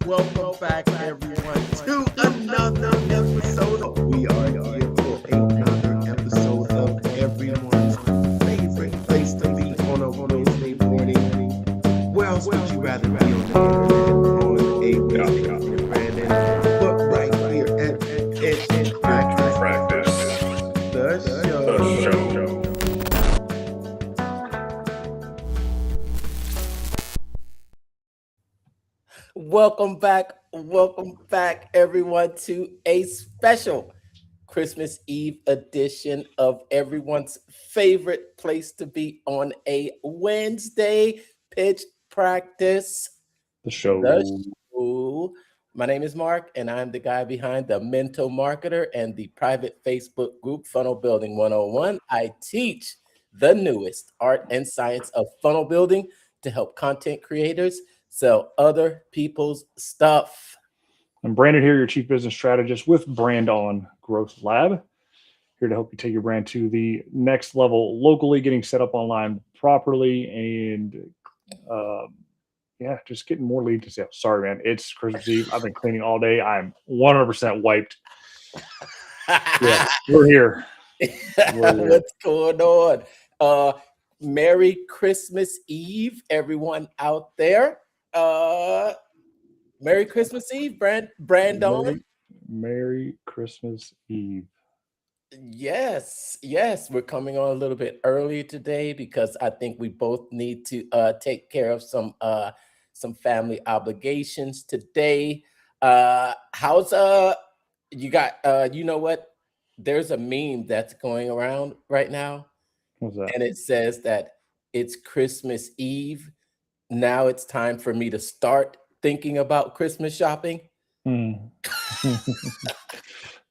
Welcome back, everyone, to another episode. We are here for another episode of everyone's favorite place to be on a Wednesday morning. Where else would you rather be on the internet on a Wednesday morning, Brandon? But right here at Practice, the show. Welcome back, everyone, to a special Christmas Eve edition of everyone's favorite place to be on a Wednesday pitch practice. The show. The show. My name is Mark, and I'm the guy behind the Mental Marketer and the private Facebook group Funnel Building 101. I teach the newest art and science of funnel building to help content creators sell other people's stuff. I'm Brandon here, your Chief Business Strategist with Brand On Growth Lab. Here to help you take your brand to the next level locally, getting set up online properly, and just getting more lead to sales. Sorry, man. It's Christmas Eve. I've been cleaning all day. I'm 100% wiped. Yeah, we're here. What's going on? Merry Christmas Eve, everyone out there. Merry Christmas Eve, Brandon. Merry Christmas Eve. Yes, we're coming on a little bit early today because I think we both need to take care of some family obligations today. How's you got you know what? There's a meme that's going around right now. What's that? And it says that it's Christmas Eve. Now it's time for me to start thinking about Christmas shopping. Now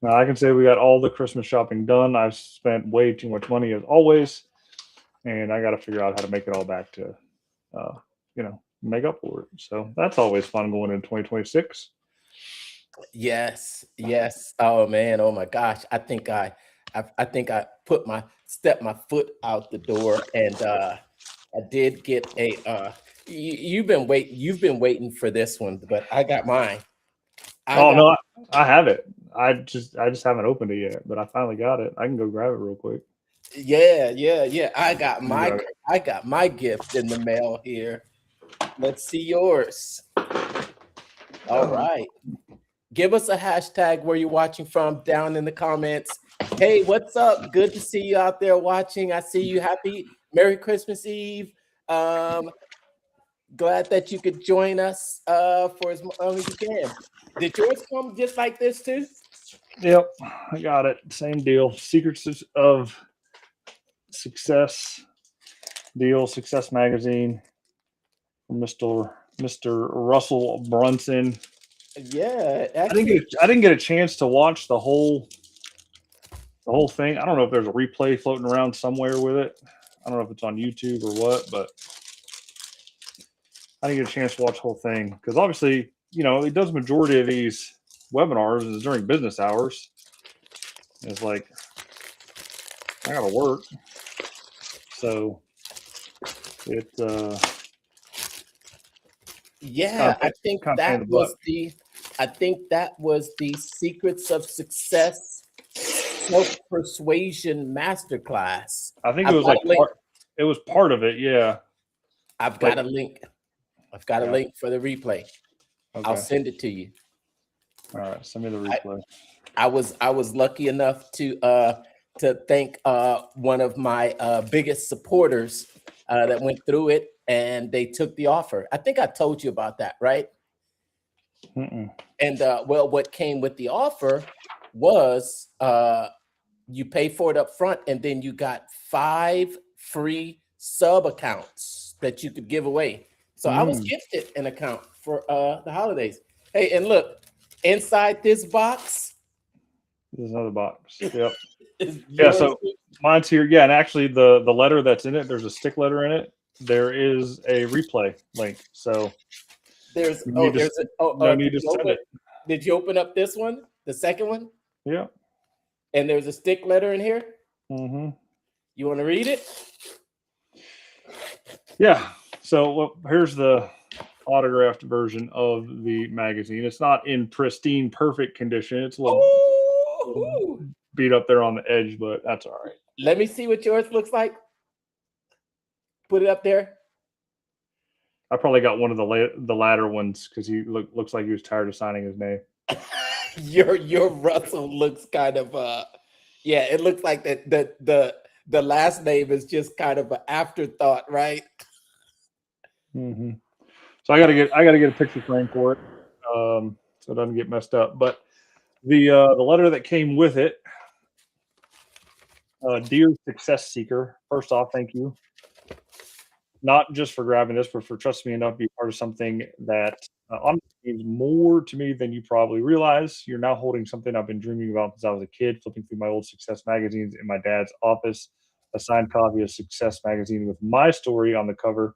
I can say we got all the Christmas shopping done. I've spent way too much money as always, and I got to figure out how to make it all back to, make up for it. So that's always fun going into 2026. Yes. Oh man. Oh my gosh. I think I stepped my foot out the door, and I did get a. You've been waiting for this one, but I got mine. I have it. I just haven't opened it yet, but I finally got it. I can go grab it real quick. Yeah. I got my gift in the mail here. Let's see yours. All right. Give us a hashtag where you're watching from down in the comments. Hey, what's up? Good to see you out there watching. I see you. Happy Merry Christmas Eve. Glad that you could join us for as long as you can. Did yours come just like this too? Yep, I got it. Same deal. Secrets of Success deal. Success magazine from Mr. Russell Brunson. Yeah, actually, I didn't get a chance to watch the whole thing. I don't know if there's a replay floating around somewhere with it. I don't know if it's on YouTube or what, but I didn't get a chance to watch the whole thing because obviously, he does the majority of these webinars is during business hours. It's like I gotta work, so it. I think that was the Secrets of Success Self-Persuasion Masterclass. I think it was part of it. Yeah, I've got a link. I've got a link for the replay. Okay. I'll send it to you. All right, send me the replay. I was lucky enough to thank one of my biggest supporters that went through it, and they took the offer. I think I told you about that, right? Mm-mm. And what came with the offer was you pay for it up front, and then you got 5 free sub accounts that you could give away. So I was gifted an account for the holidays. Hey, and look, inside this box, there's another box. Yep. Yeah, so mine's here. Yeah, and actually the letter that's in it, there's a stick letter in it. There is a replay link. So did you open up this one, the second one? Yeah. And there's a stick letter in here? Mm-hmm. You want to read it? Yeah. So here's the autographed version of the magazine. It's not in pristine, perfect condition. It's a little Oh, beat up there on the edge, but that's all right. let me see what yours looks like. Put it up there. I probably got one of the latter ones because he looks like he was tired of signing his name. Your Russell looks kind of yeah, it looks like the last name is just kind of an afterthought, right? Mm-hmm. So I gotta get a picture frame for it, so it doesn't get messed up. But the letter that came with it, dear success seeker. First off, thank you, not just for grabbing this, but for trusting me enough to be part of something that honestly means more to me than you probably realize. You're now holding something I've been dreaming about since I was a kid, flipping through my old Success magazines in my dad's office. A signed copy of Success magazine with my story on the cover,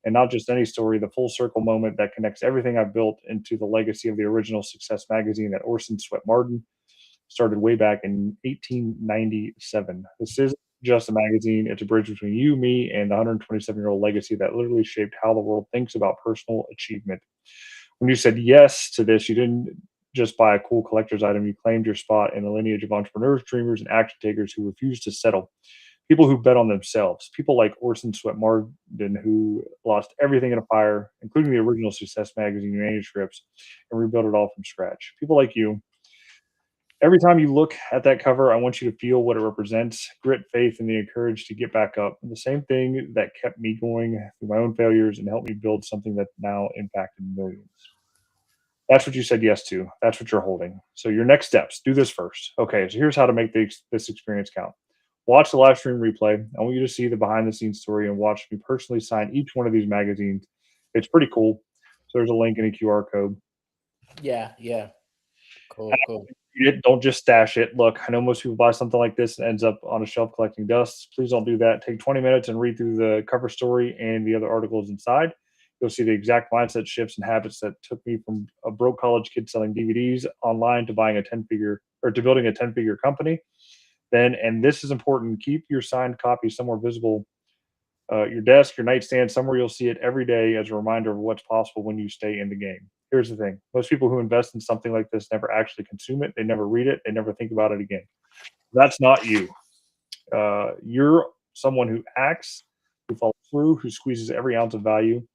and not just any story, the full circle moment that connects everything I've built into the legacy of the original Success magazine that Orson Swett Martin started way back in 1897. This isn't just a magazine, it's a bridge between you, me, and the 127-year-old legacy that literally shaped how the world thinks about personal achievement. When you said yes to this, you didn't just buy a cool collector's item, you claimed your spot in the lineage of entrepreneurs, dreamers, and action takers who refuse to settle. People who bet on themselves, people like Orson Swett Martin, who lost everything in a fire, including the original Success magazine manuscripts, and rebuilt it all from scratch. People like you. Every time you look at that cover, I want you to feel what it represents: grit, faith, and the courage to get back up. The same thing that kept me going through my own failures and helped me build something that now impacted millions. That's what you said yes to. That's what you're holding. So your next steps, do this first. Okay, so here's how to make this experience count. Watch the live stream replay. I want you to see the behind the scenes story and watch me personally sign each one of these magazines. It's pretty cool. So there's a link and a QR code. Yeah. Cool. Don't just stash it. Look, I know most people buy something like this and ends up on a shelf collecting dust. Please don't do that. Take 20 minutes and read through the cover story and the other articles inside. You'll see the exact mindset shifts and habits that took me from a broke college kid selling DVDs online to buying a 10-figure or to building a 10-figure company. Then, and this is important, keep your signed copy somewhere visible, your desk, your nightstand, somewhere you'll see it every day as a reminder of what's possible when you stay in the game. Here's the thing: most people who invest in something like this never actually consume it, they never read it, they never think about it again. That's not you. You're someone who acts, who follows through, who squeezes every ounce of value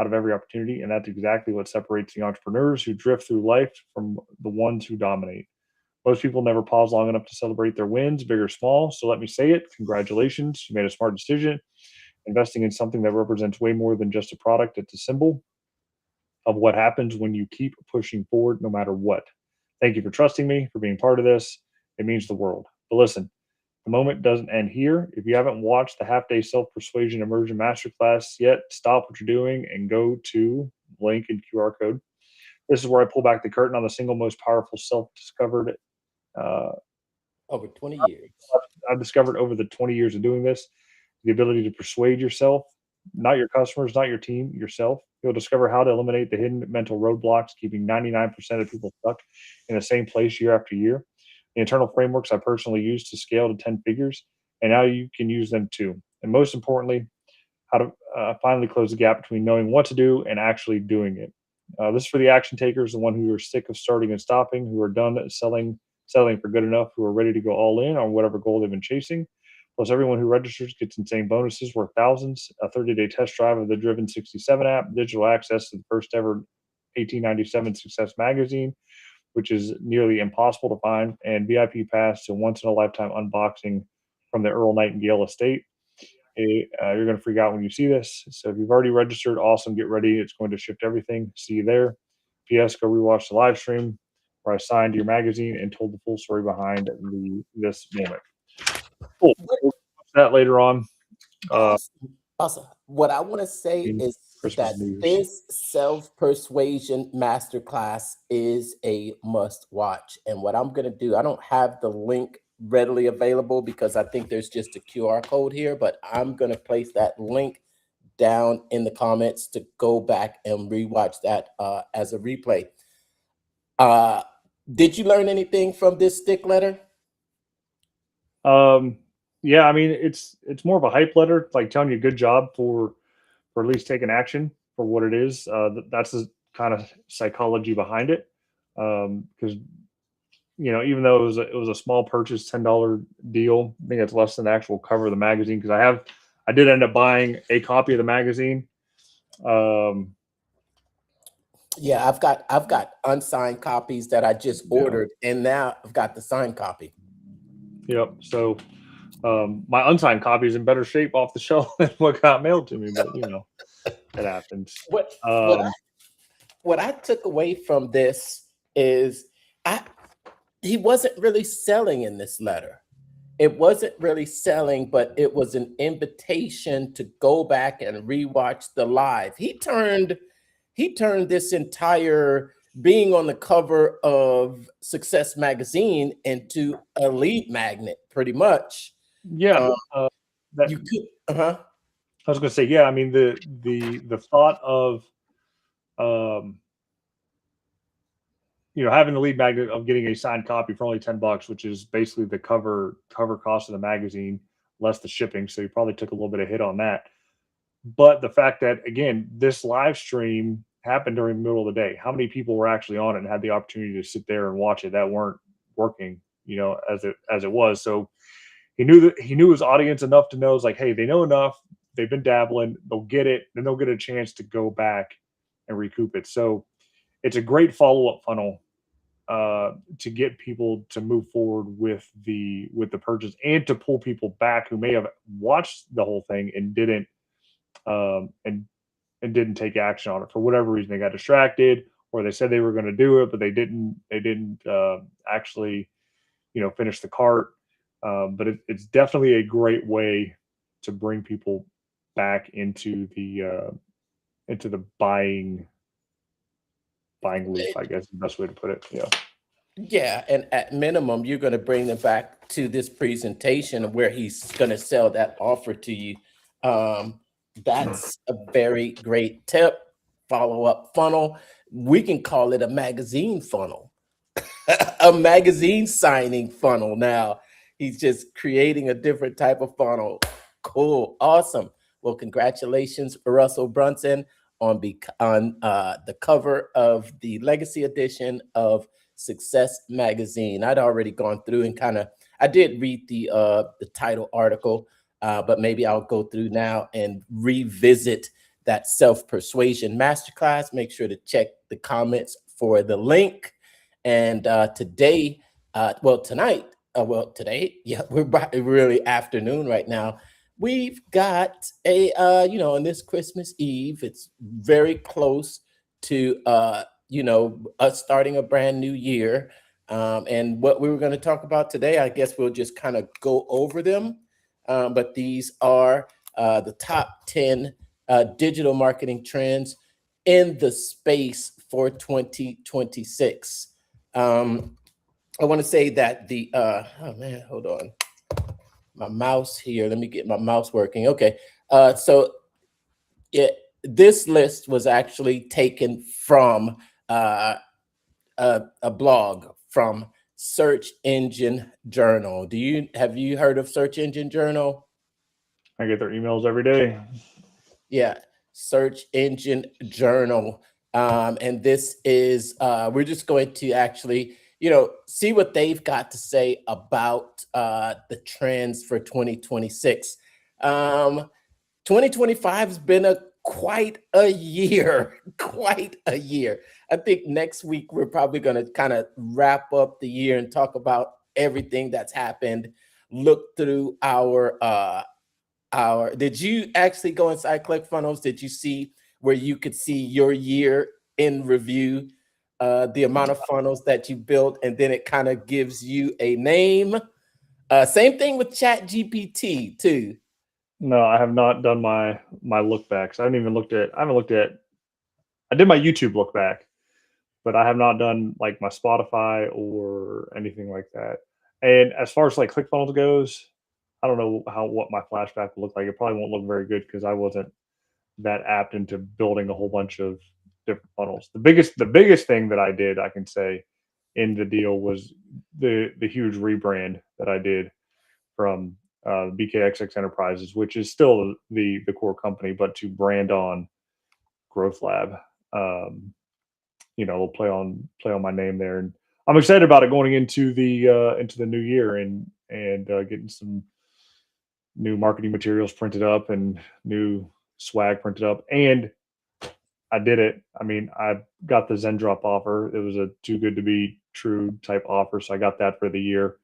out of every opportunity. And that's exactly what separates the entrepreneurs who drift through life from the ones who dominate. Most people never pause long enough to celebrate their wins, big or small. So let me say it: congratulations, you made a smart decision. Investing in something that represents way more than just a product, it's a symbol of what happens when you keep pushing forward no matter what. Thank you for trusting me, for being part of this. It means the world. But listen, the moment doesn't end here. If you haven't watched the half day self persuasion immersion masterclass yet, stop what you're doing and go to link and QR code. This is where I pull back the curtain on the single most powerful self discovered Over 20 years. I've discovered over the 20 years of doing this: the ability to persuade yourself, not your customers, not your team, yourself. You'll discover how to eliminate the hidden mental roadblocks, keeping 99% of people stuck in the same place year after year. The internal frameworks I personally use to scale to 10 figures, and now you can use them too. And most importantly, how to finally close the gap between knowing what to do and actually doing it. This is for the action takers, the one who are sick of starting and stopping, who are done settling for good enough, who are ready to go all in on whatever goal they've been chasing. Plus, everyone who registers gets insane bonuses worth thousands: a 30-day test drive of the Driven 67 app, digital access to the first ever 1897 Success magazine, which is nearly impossible to find, and VIP pass to once in a lifetime unboxing from the Earl Nightingale estate. You're going to freak out when you see this. So if you've already registered, awesome. Get ready. It's going to shift everything. See you there. P.S. Go rewatch the live stream where I signed your magazine and told the full story behind this moment. Cool. We'll watch that later on. Awesome. What I want to say is that this self-persuasion masterclass is a must watch. And what I'm going to do, I don't have the link readily available because I think there's just a QR code here, but I'm going to place that link down in the comments to go back and rewatch that as a replay. Did you learn anything from this stick letter? Yeah, I mean, it's more of a hype letter, like telling you good job for at least taking action. for what it is. That's the kind of psychology behind it, because even though it was a small purchase, $10 deal, I think it's less than the actual cover of the magazine, because I did end up buying a copy of the magazine. Yeah, I've got unsigned copies that I just ordered, and now I've got the signed copy. Yep. So my unsigned copy is in better shape off the shelf than what got mailed to me, but it happens. What I took away from this is he wasn't really selling in this letter. It wasn't really selling, but it was an invitation to go back and rewatch the live. He turned this entire being on the cover of Success Magazine into a lead magnet, pretty much. Yeah. You could, I was going to say, yeah. I mean, the thought of, having the lead magnet of getting a signed copy for only $10, which is basically the cover cost of the magazine, less the shipping. So you probably took a little bit of hit on that. But the fact that, again, this live stream happened during the middle of the day. How many people were actually on it and had the opportunity to sit there and watch it that weren't working, as it was? So he knew his audience enough to know, it's like, hey, they know enough. They've been dabbling. They'll get it. Then they'll get a chance to go back and recoup it. So it's a great follow-up funnel to get people to move forward with the purchase, and to pull people back who may have watched the whole thing and didn't didn't take action on it for whatever reason. They got distracted, or they said they were going to do it, but they didn't actually finish the cart. But it's definitely a great way to bring people back into the buying loop, I guess is the best way to put it. Yeah, and at minimum, you're going to bring them back to this presentation where he's going to sell that offer to you. That's a very great tip. Follow-up funnel. We can call it a magazine funnel, a magazine signing funnel. Now he's just creating a different type of funnel. Cool, awesome. Well, congratulations, Russell Brunson, on the cover of the Legacy edition of Success Magazine. I'd already gone through and I did read the title article, but maybe I'll go through now and revisit that self-persuasion masterclass. Make sure to check the comments for the link. And today, tonight, today, yeah, we're really afternoon right now. We've got on this Christmas Eve, it's very close to us starting a brand new year. And what we were going to talk about today, I guess we'll just kind of go over them. But these are the top 10 digital marketing trends in the space for 2026. I want to say that oh man, hold on. My mouse here. Let me get my mouse working. Okay. This list was actually taken from a blog from Search Engine Journal. Have you heard of Search Engine Journal? I get their emails every day. Yeah, Search Engine Journal. And this is we're just going to actually see what they've got to say about the trends for 2026. 2025 has been quite a year. I think next week we're probably going to kind of wrap up the year and talk about everything that's happened. Look through our did you actually go inside ClickFunnels? Did you see where you could see your year in review, the amount of funnels that you built, and then it kind of gives you a name? Same thing with ChatGPT too. No, I have not done my look backs. I haven't looked at. I did my YouTube look back, but I have not done like my Spotify or anything like that. And as far as like ClickFunnels goes, I don't know what my flashback will look like. It probably won't look very good because I wasn't that apt into building a whole bunch of different funnels. The biggest thing that I did, I can say, in the deal was the huge rebrand that I did from BKXX Enterprises, which is still the core company, but to brand on growth lab. We'll play on my name there, and I'm excited about it going into the new year and getting some new marketing materials printed up and new swag printed up. And I did it. I mean, I got the Zen Drop offer. It was a too good to be true type offer, so I got that for the year.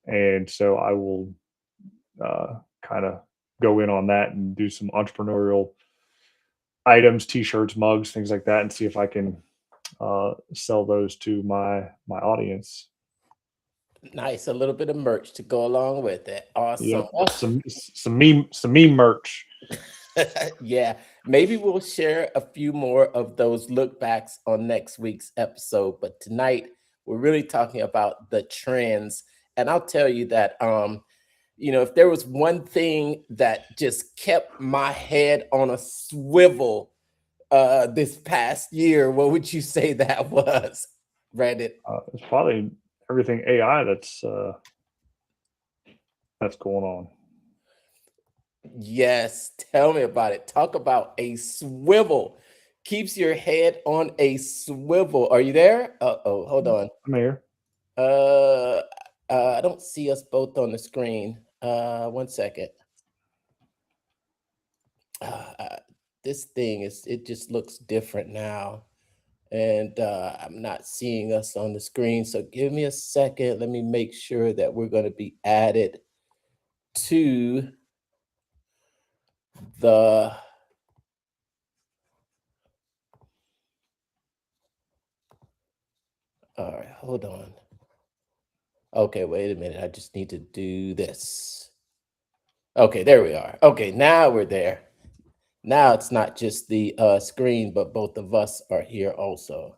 And so I will kind of go in on that and do some entrepreneurial items, t-shirts, mugs, things like that, and see if I can sell those to my audience. Nice, a little bit of merch to go along with it. Awesome. Yep. Some meme merch. Yeah, maybe we'll share a few more of those look backs on next week's episode. But tonight we're really talking about the trends. And I'll tell you that if there was one thing that just kept my head on a swivel this past year, what would you say that was, Reddit? It's probably everything AI that's going on. Yes, tell me about it. Talk about a swivel. Keeps your head on a swivel. Are you there? Uh-oh, hold on. I'm here. I don't see us both on the screen. 1 second. This thing it just looks different now. And I'm not seeing us on the screen. So give me a second. Let me make sure that we're going to be added to the all right, hold on. Okay, wait a minute. I just need to do this. Okay, there we are. Okay, now we're there. Now it's not just the screen, but both of us are here also.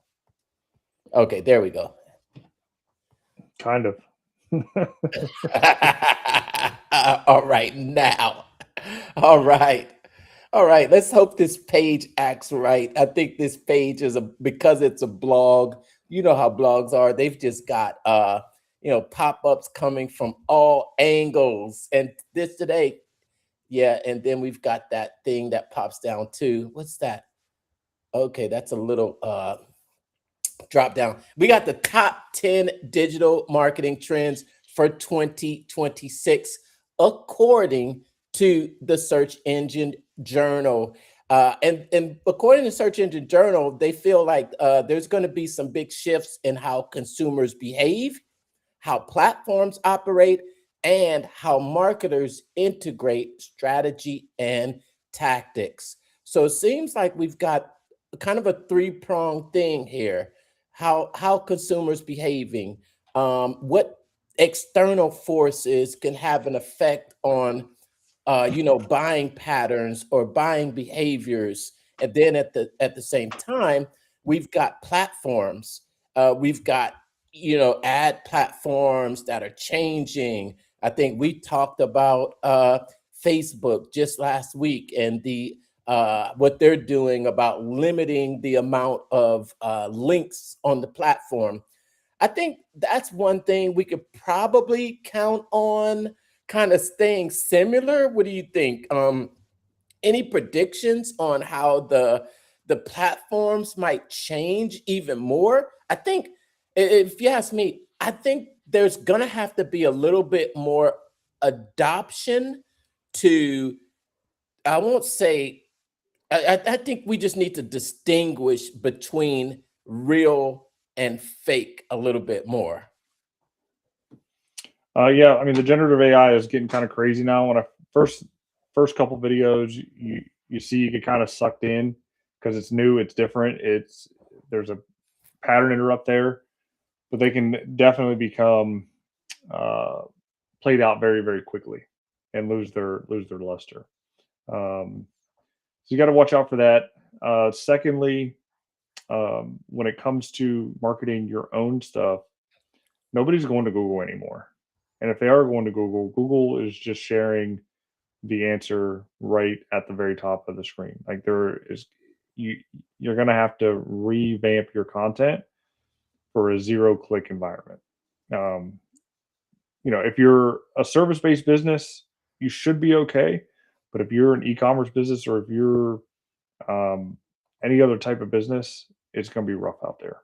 Okay, there we go. Kind of. All right, now. All right. All right, let's hope this page acts right. I think this page is because it's a blog. You know how blogs are. They've just got pop-ups coming from all angles. And this today, yeah, and then we've got that thing that pops down too. What's that? Okay, that's a little drop down. We got the top 10 digital marketing trends for 2026 according to the Search Engine Journal. And according to Search Engine Journal, they feel like there's going to be some big shifts in how consumers behave, how platforms operate, and how marketers integrate strategy and tactics. So it seems like we've got kind of a three-pronged thing here. How consumers behaving, what external forces can have an effect on buying patterns or buying behaviors. And then at the same time, we've got platforms. We've got ad platforms that are changing. I think we talked about Facebook just last week and the what they're doing about limiting the amount of links on the platform. I think that's one thing we could probably count on kind of staying similar. What do you think? Any predictions on how the platforms might change even more? I think if you ask me, I think there's gonna have to be a little bit more adoption to, I won't say, I think we just need to distinguish between real and fake a little bit more. Yeah, I mean the generative AI is getting kind of crazy now. When I first couple videos, you see you get kind of sucked in because it's new, it's different, there's a pattern interrupt there, but they can definitely become played out very very quickly and lose their luster. So you got to watch out for that. Secondly, when it comes to marketing your own stuff, nobody's going to Google anymore. And if they are going to Google, Google is just sharing the answer right at the very top of the screen. Like you're going to have to revamp your content for a zero-click environment. If you're a service-based business, you should be okay. But if you're an e-commerce business or if you're any other type of business, it's going to be rough out there.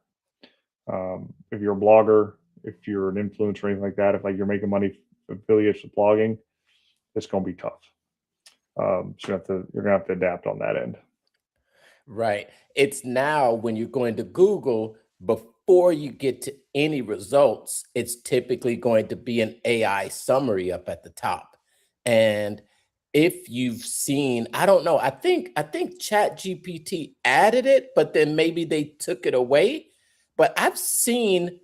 If you're a blogger, if you're an influencer or anything like that, if like you're making money affiliates with blogging, it's going to be tough. So you're gonna have to adapt on that end. Right. It's now when you're going to Google, before you get to any results, it's typically going to be an AI summary up at the top. And if you've seen, I don't know, I think Chat GPT added it, but then maybe they took it away. But I've seen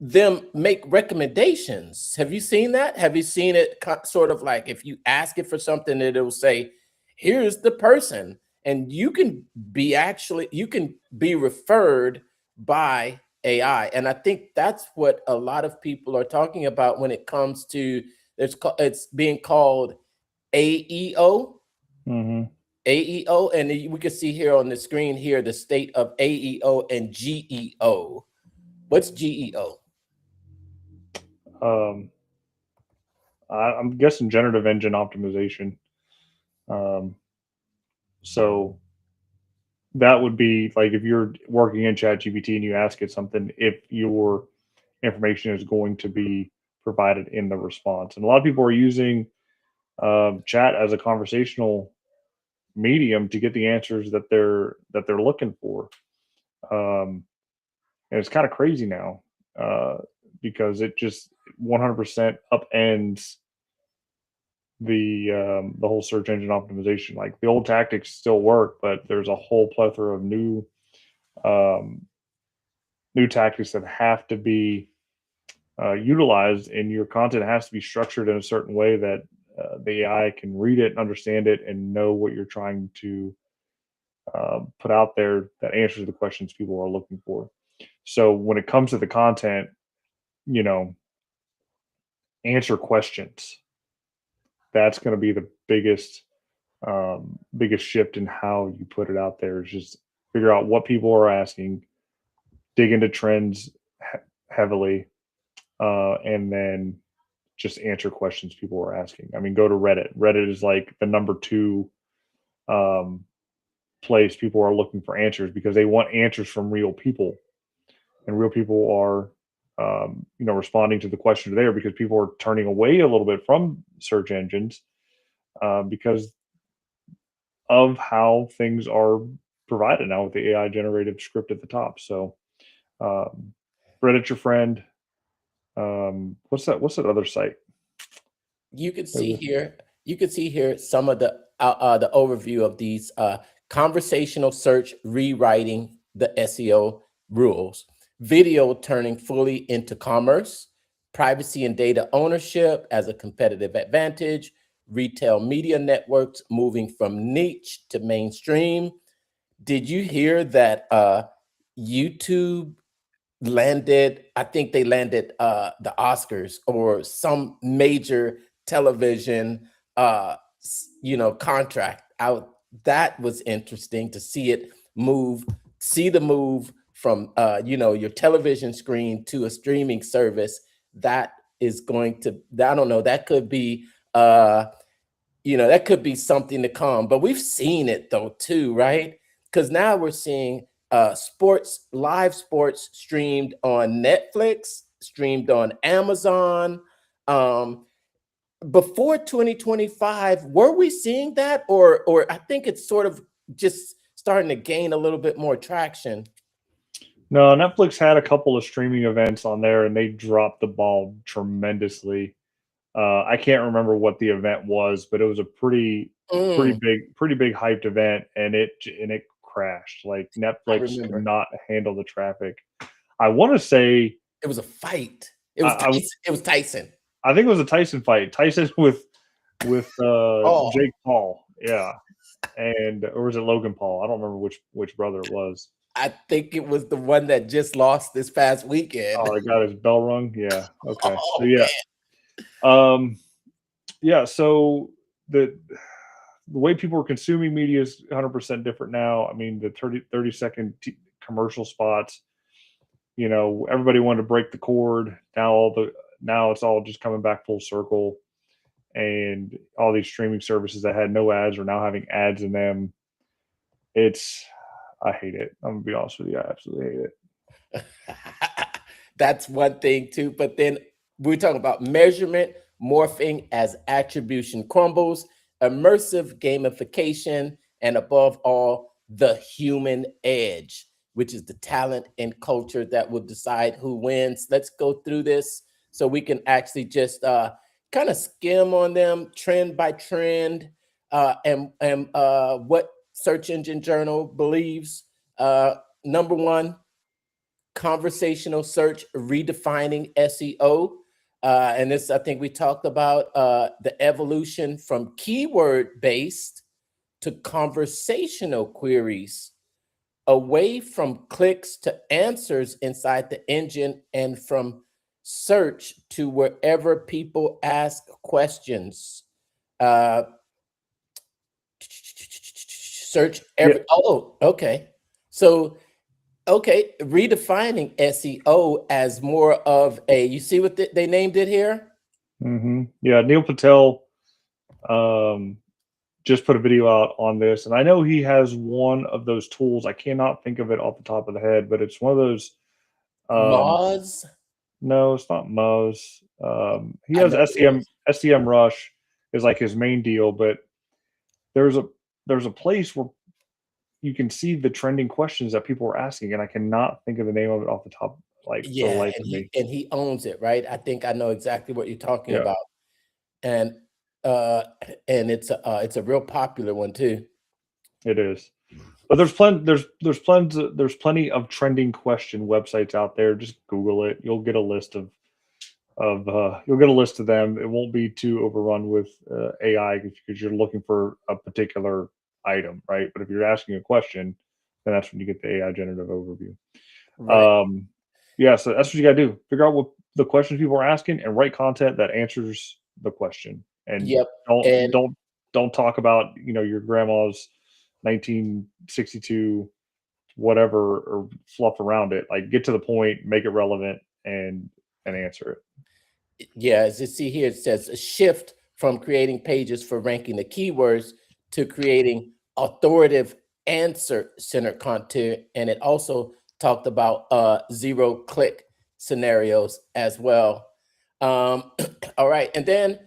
them make recommendations. Have you seen that? Have you seen it sort of like if you ask it for something, it'll say, here's the person. And you can be referred by AI. And I think that's what a lot of people are talking about when it comes to it's being called AEO. Mm-hmm. AEO, and we can see here on the screen here the state of AEO and GEO. What's GEO? I'm guessing generative engine optimization. So that would be like if you're working in ChatGPT and you ask it something, if your information is going to be provided in the response. And a lot of people are using chat as a conversational medium to get the answers that they're looking for. And it's kind of crazy now because it just 100% upends the whole search engine optimization. Like the old tactics still work, but there's a whole plethora of um, new tactics that have to be utilized, and your content has to be structured in a certain way that the AI can read it, understand it, and know what you're trying to put out there that answers the questions people are looking for. So when it comes to the content, you know, answer questions. That's going to be the biggest shift in how you put it out there. Is just figure out what people are asking, dig into trends heavily, and then just answer questions people are asking. I mean, go to Reddit. Reddit is like the number two um, place people are looking for answers because they want answers from real people, and real people are responding to the questions there because people are turning away a little bit from search engines because of how things are provided now with the AI generated script at the top. So um, Reddit's your friend. What's that other site? You can see here, some of the overview of these conversational search rewriting the SEO rules, video turning fully into commerce, privacy and data ownership as a competitive advantage, retail media networks moving from niche to mainstream. Did you hear that YouTube landed, I think they landed the Oscars or some major television contract out? That was interesting to see it move, see the move from your television screen to a streaming service. That is going to, I don't know, that could be that could be something to come. But we've seen it though too, right? Because now we're seeing live sports streamed on Netflix, streamed on Amazon. Before 2025, were we seeing that, or I think it's sort of just starting to gain a little bit more traction? No, Netflix had a couple of streaming events on there, and they dropped the ball tremendously. I can't remember what the event was, but it was a pretty big hyped event, and it crashed. Like Netflix could not handle the traffic. I want to say it was a fight. It was Tyson. I think it was a Tyson fight. Tyson with Jake Paul, yeah, or was it Logan Paul? I don't remember which brother it was. I think it was the one that just lost this past weekend. Oh, he got his bell rung. Yeah. Okay. Oh, so, yeah. Man. Yeah. So the way people are consuming media is 100% different now. I mean, the 30-second commercial spots. Everybody wanted to break the cord. Now it's all just coming back full circle, and all these streaming services that had no ads are now having ads in them. It's I hate it. I'm gonna be honest with you. I absolutely hate it. That's one thing too. But then we're talking about measurement morphing as attribution crumbles, immersive gamification, and above all, the human edge, which is the talent and culture that will decide who wins. Let's go through this so we can actually just kind of skim on them trend by trend, and what Search Engine Journal believes. Number one, conversational search redefining SEO. And this, I think we talked about the evolution from keyword based to conversational queries, away from clicks to answers inside the engine, and from search to wherever people ask questions. Uh, search every, oh, okay. So okay, redefining SEO as more of a, you see what they named it here? Yeah, Neil Patel just put a video out on this, and I know he has one of those tools. I cannot think of it off the top of the head, but it's one of those. Moz? No, it's not Moz. He I has know it is. SEM Rush is like his main deal, but there's a place where you can see the trending questions that people are asking, and I cannot think of the name of it off the top, like for the Yeah, life and of me. he owns it, right? I think I know exactly what you're talking Yeah, about. And uh it's a real popular one too. it is. But there's plenty of trending question websites out there. Just Google it. You'll get a list you'll get a list of them. It won't be too overrun with AI because you're looking for a particular item, right? But if you're asking a question, then that's when you get the AI generative overview. Right. Yeah, so that's what you got to do. Figure out what the questions people are asking and write content that answers the question. And Yep. don't And don't don't talk about your grandma's 1962 whatever or fluff around it. Like get to the point, make it relevant, and answer it. yeah, as you see here, it says a shift from creating pages for ranking the keywords to creating authoritative answer centered content. And it also talked about zero click scenarios as well. All right. And then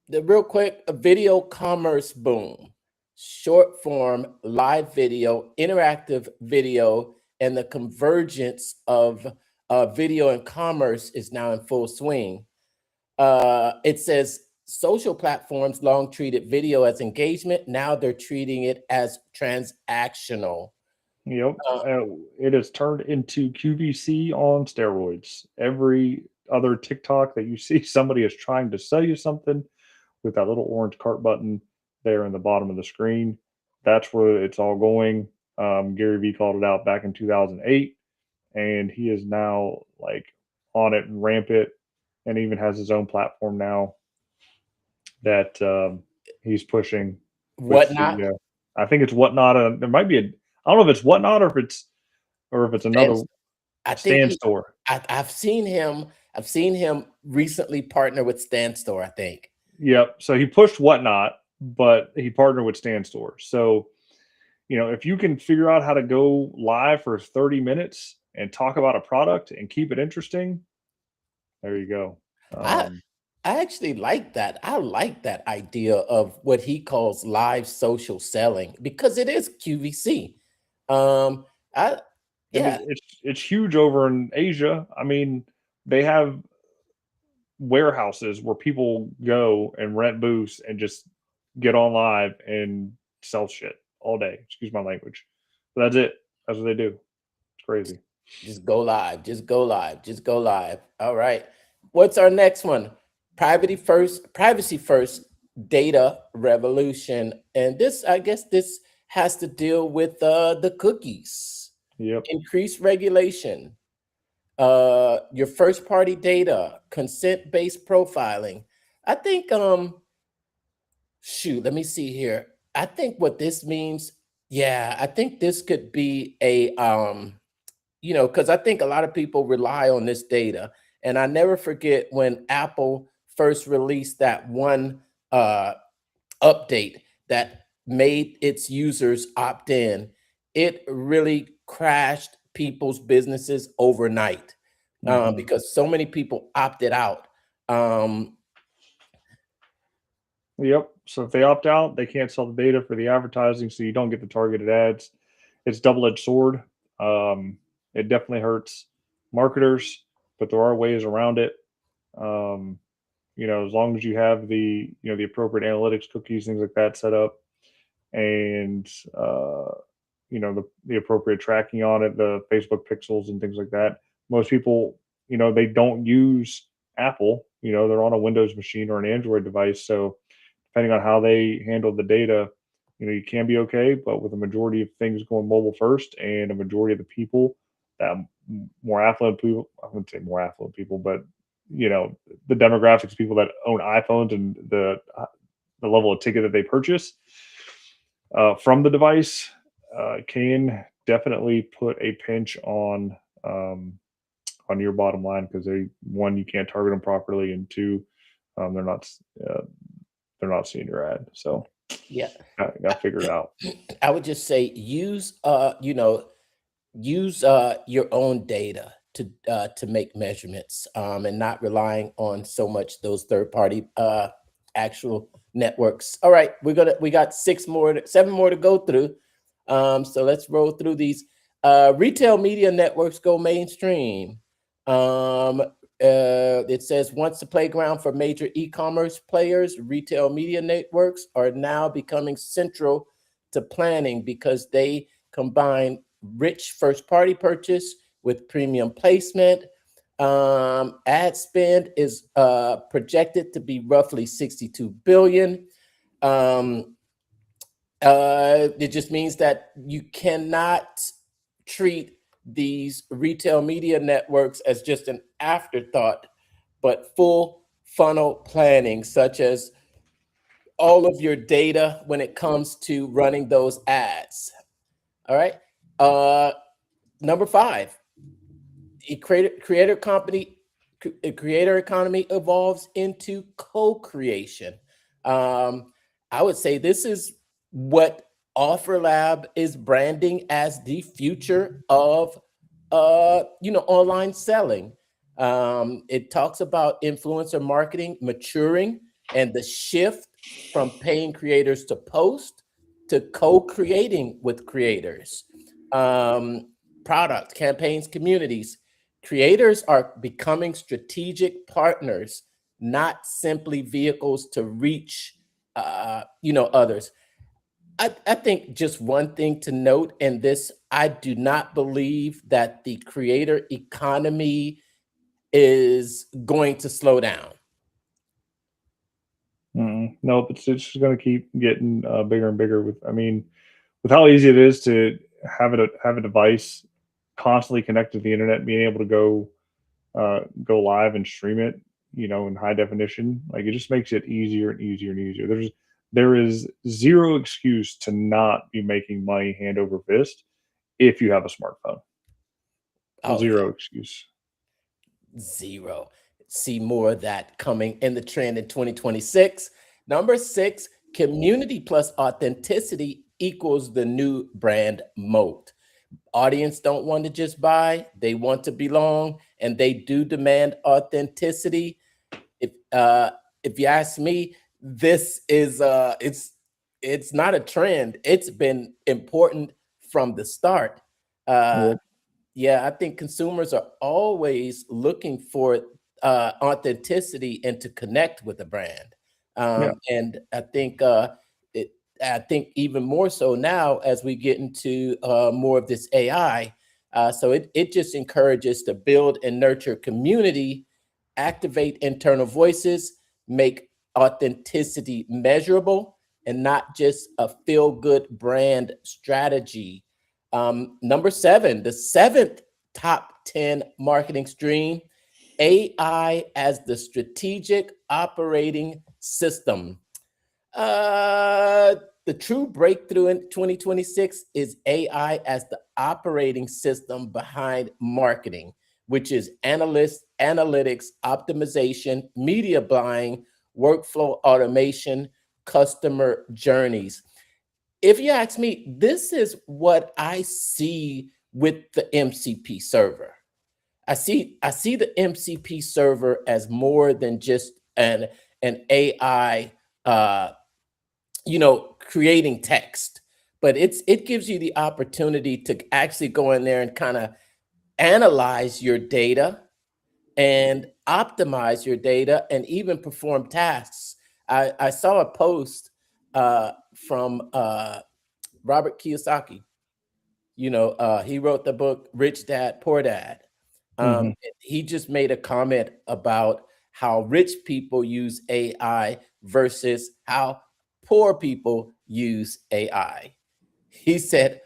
the real quick, a video commerce boom, short form, live video, interactive video, and the convergence of video and commerce is now in full swing. It says social platforms long treated video as engagement. Now they're treating it as transactional. Yep. Uh, It has turned into QVC on steroids. Every other TikTok that you see, somebody is trying to sell you something with that little orange cart button there in the bottom of the screen. That's where it's all going. Gary Vee called it out back in 2008, and he is now like on it and rampant, and even has his own platform now that he's pushing with Whatnot. the. I think it's Whatnot. There might be a. I don't know if it's Whatnot or if it's And another I think stand store. I've seen him. I've seen him recently partner with Stan Store, I think. Yep. So he pushed Whatnot, but he partnered with Stand Store. So, if you can figure out how to go live for 30 minutes and talk about a product and keep it interesting, there you go. I I actually like that. I like that idea of what he calls live social selling because it is QVC. I And yeah, it's huge over in Asia. I mean, they have warehouses where people go and rent booths and just get on live and sell shit all day. Excuse my language. But that's it. That's what they do. It's crazy. just go live, just go live, just go live. All right. What's our next one? Privacy first data revolution. And this, I guess this has to deal with the cookies. Yep. Increased regulation, your first party data, consent based profiling. I think shoot, let me see here. I think what this means, yeah, I think this could be a because I think a lot of people rely on this data. And I never forget when Apple first released that one uh update that made its users opt in. it really crashed people's businesses overnight because so many people opted out. Yep. So if they opt out, they can't sell the data for the advertising, so you don't get the targeted ads. It's double-edged sword. It definitely hurts marketers, but there are ways around it. As long as you have the appropriate analytics, cookies, things like that set up, and the appropriate tracking on it, the Facebook pixels and things like that. Most people, they don't use Apple. They're on a Windows machine or an Android device, so depending on how they handle the data, you can be okay. But with a majority of things going mobile first, and a majority of the people that more affluent people, I wouldn't say more affluent people, but the demographics, people that own iPhones and the level of ticket that they purchase from the device can definitely put a pinch on your bottom line, because one, you can't target them properly, and two, they're not seeing your ad. So Yeah, got to figure it out. I would just say use your own data to make measurements, and not relying on so much those third party actual networks. All right, we got seven more to go through. So let's roll through these. Retail media networks go mainstream. It says once the playground for major e-commerce players, retail media networks are now becoming central to planning because they combine rich first-party purchase with premium placement. Ad spend is projected to be roughly 62 billion. It just means that you cannot treat these retail media networks as just an afterthought, but full funnel planning, such as all of your data when it comes to running those ads. All right. Number 5, creator economy evolves into co-creation. I would say this is what OfferLab is branding as the future of online selling. It talks about influencer marketing maturing and the shift from paying creators to post to co-creating with creators. Product campaigns, communities. Creators are becoming strategic partners, not simply vehicles to reach others. I think just one thing to note in this, I do not believe that the creator economy is going to slow down. Nope, it's just going to keep getting bigger and bigger. With how easy it is to have a device constantly connected to the internet, being able to go live and stream it, in high definition. Like, it just makes it easier and easier and easier. There is zero excuse to not be making money hand over fist if you have a smartphone. Zero excuse. Zero. See more of that coming in the trend in 2026. Number 6, community plus authenticity equals the new brand moat. Audience don't want to just buy, they want to belong, and they do demand authenticity. If you ask me, this is it's not a trend. It's been important from the start. Yeah, I think consumers are always looking for authenticity and to connect with the brand. And I think even more so now as we get into more of this AI. So it just encourages to build and nurture community, activate internal voices, make authenticity measurable, and not just a feel-good brand strategy. Number 7, the 7th top 10 marketing stream, AI as the strategic operating system. The true breakthrough in 2026 is AI as the operating system behind marketing, which is analytics, optimization, media buying, workflow automation, customer journeys. if you ask me, this is what I see with the MCP server. I see the MCP server as more than just an AI, creating text, but it gives you the opportunity to actually go in there and kind of analyze your data and optimize your data and even perform tasks. I saw a post from Robert Kiyosaki. He wrote the book Rich Dad Poor Dad. Mhm. He just made a comment about how rich people use AI versus how poor people use AI. He said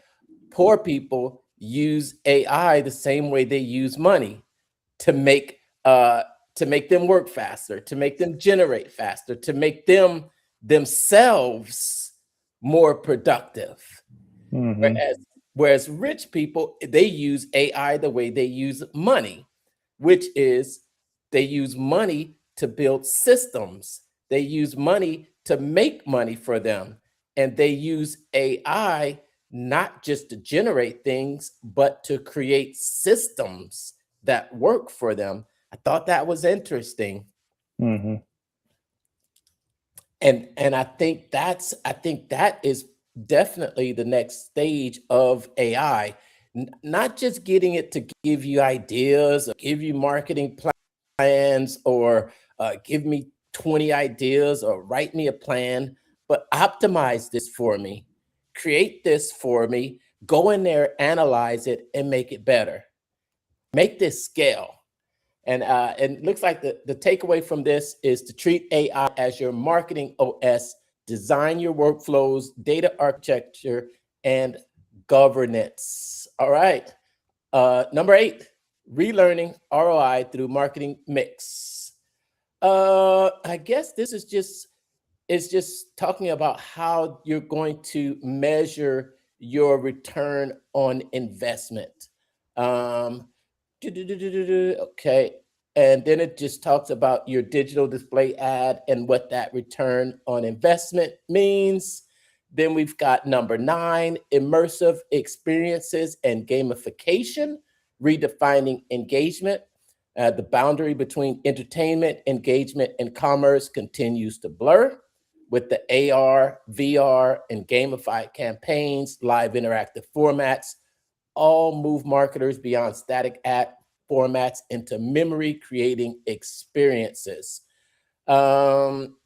poor people use AI the same way they use money to make uh, to make them work faster, to make them generate faster, to make them themselves more productive. Mhm. Whereas whereas rich people, they use AI the way they use money, which is they use money to build systems. They use money to make money for them. And they use AI not just to generate things, but to create systems that work for them. I thought that was interesting. Mhm. And I think that is definitely the next stage of AI. Not just getting it to give you ideas or give you marketing plans or give me 20 ideas or write me a plan, but optimize this for me, create this for me, go in there, analyze it, and make it better, make this scale. And it looks like the takeaway from this is to treat AI as your marketing OS, design your workflows, data architecture, and governance. All right. Number 8, relearning ROI through marketing mix. I guess this is just talking about how you're going to measure your return on investment. Um, okay. And then it just talks about your digital display ad and what that return on investment means. Then we've got number 9, immersive experiences and gamification, redefining engagement. The boundary between entertainment, engagement, and commerce continues to blur with the AR, VR, and gamified campaigns, live interactive formats, all move marketers beyond static ad formats into memory creating experiences. Um,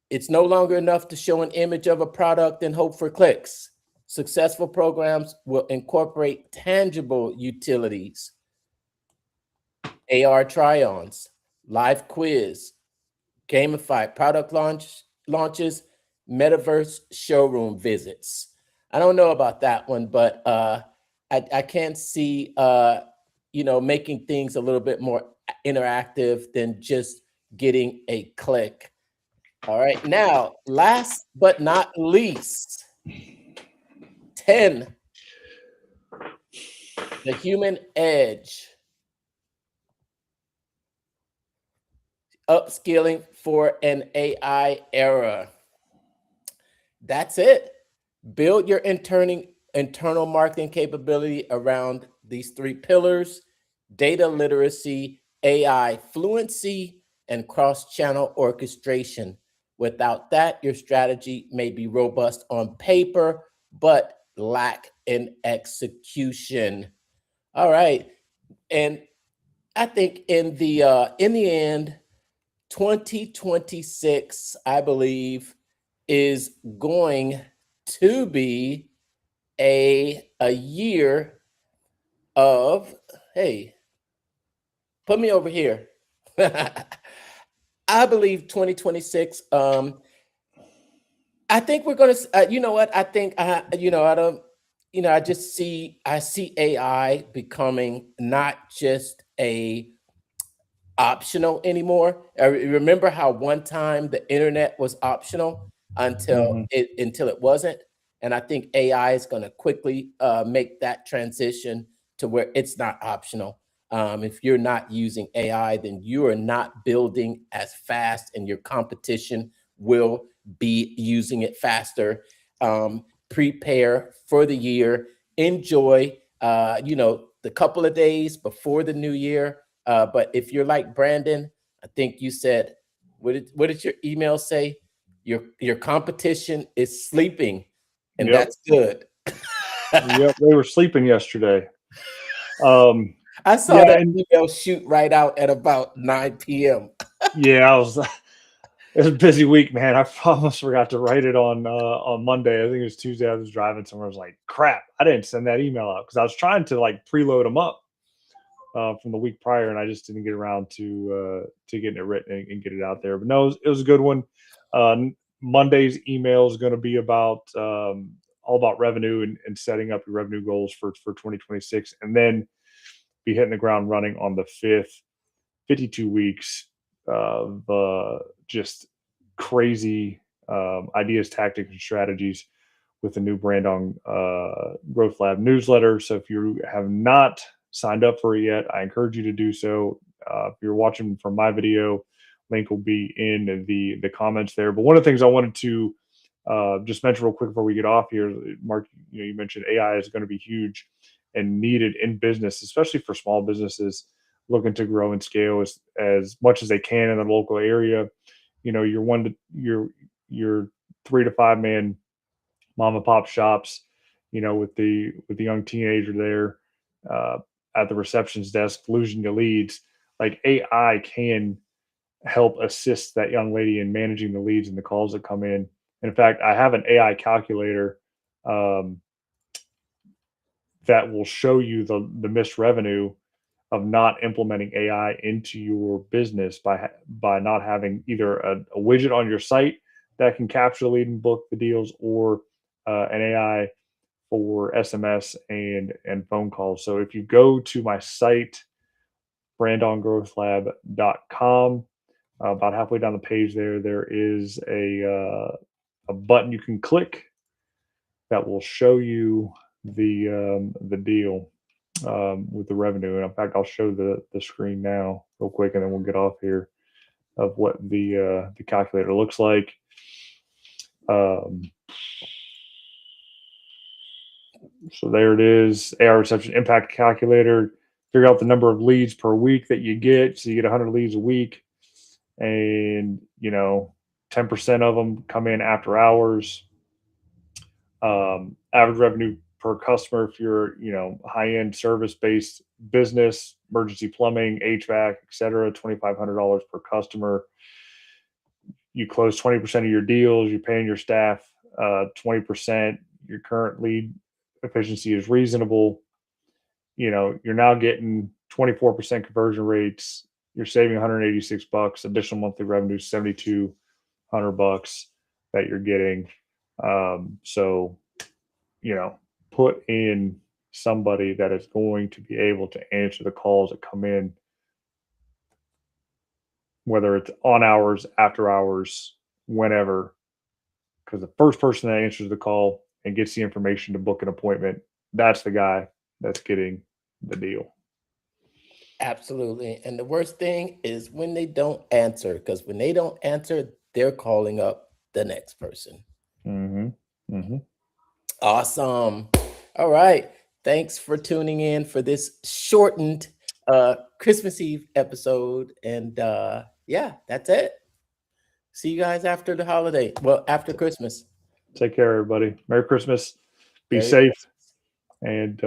it's no longer enough to show an image of a product and hope for clicks. Successful programs will incorporate tangible utilities, AR try-ons, live quiz, gamified product launches, metaverse showroom visits. I don't know about that one, but I can see making things a little bit more interactive than just getting a click. All right, now last but not least, 10, the human edge, upskilling for an AI era. That's it. Build your internal marketing capability around these 3 pillars: data literacy, AI fluency, and cross-channel orchestration. Without that, your strategy may be robust on paper, but lack in execution. All right. And I think in the end, 2026, I believe, is going to be a year of, hey, put me over here. I believe 2026. I think we're gonna. You know what? I think I don't. I see AI becoming not just a optional anymore. I remember how one time the internet was optional Mhm. until it wasn't, and I think AI is going to quickly make that transition to where it's not optional. If you're not using AI, then you are not building as fast, and your competition will be using it faster. prepare for the year, enjoy, the couple of days before the new year. But if you're like Brandon, I think you said, what did your email say? Your competition is sleeping, and Yep. that's good. Yep. They were sleeping yesterday. I saw Yeah, that and email shoot right out at about 9 p.m. yeah, I was. It was a busy week, man. I almost forgot to write it on Monday. I think it was Tuesday. I was driving somewhere. I was like, crap, I didn't send that email out because I was trying to like preload them up from the week prior, and I just didn't get around to getting it written and get it out there. But no, it was a good one. Monday's email is going to be about all about revenue and setting up your revenue goals for 2026, and then be hitting the ground running on the 5th. 52 weeks of just crazy ideas, tactics, and strategies with the new Brand on Growth Lab newsletter. So if you have not signed up for it yet, I encourage you to do so. If you're watching from my video, link will be in the comments there. But one of the things I wanted to just mention real quick before we get off here, Mark, you mentioned AI is going to be huge and needed in business, especially for small businesses looking to grow and scale as much as they can in the local area. Your 3 to 5 man mom and pop shops, with the young teenager there at the reception's desk losing the leads. Like AI can help assist that young lady in managing the leads and the calls that come in. And in fact, I have an AI calculator that will show you the missed revenue of not implementing AI into your business by not having either a widget on your site that can capture the lead and book the deals, or an AI for SMS and phone calls. So if you go to my site, brandongrowthlab.com, about halfway down the page there is a button you can click that will show you the deal with the revenue. And in fact, I'll show the screen now real quick, and then we'll get off here of what the calculator looks like. So there it is, AI reception impact calculator. Figure out the number of leads per week that you get. So you get 100 leads a week, and 10% of them come in after hours. Average revenue per customer if you're high-end service-based business, emergency plumbing, HVAC, etc., $2,500 per customer. You close 20% of your deals. You're paying your staff 20%. Your current lead efficiency is reasonable. You're now getting 24% conversion rates. You're saving $186. Additional monthly revenue, $7,200 that you're getting. So put in somebody that is going to be able to answer the calls that come in, whether it's on hours, after hours, whenever, because the first person that answers the call and gets the information to book an appointment, that's the guy that's getting the deal. Absolutely. And the worst thing is when they don't answer, because when they don't answer, they're calling up the next person. Awesome. All right. Thanks for tuning in for this shortened Christmas Eve episode. And yeah, that's it. See you guys after the holiday. Well, after Christmas. Take care, everybody. Merry Christmas. Be Merry safe. Christmas. And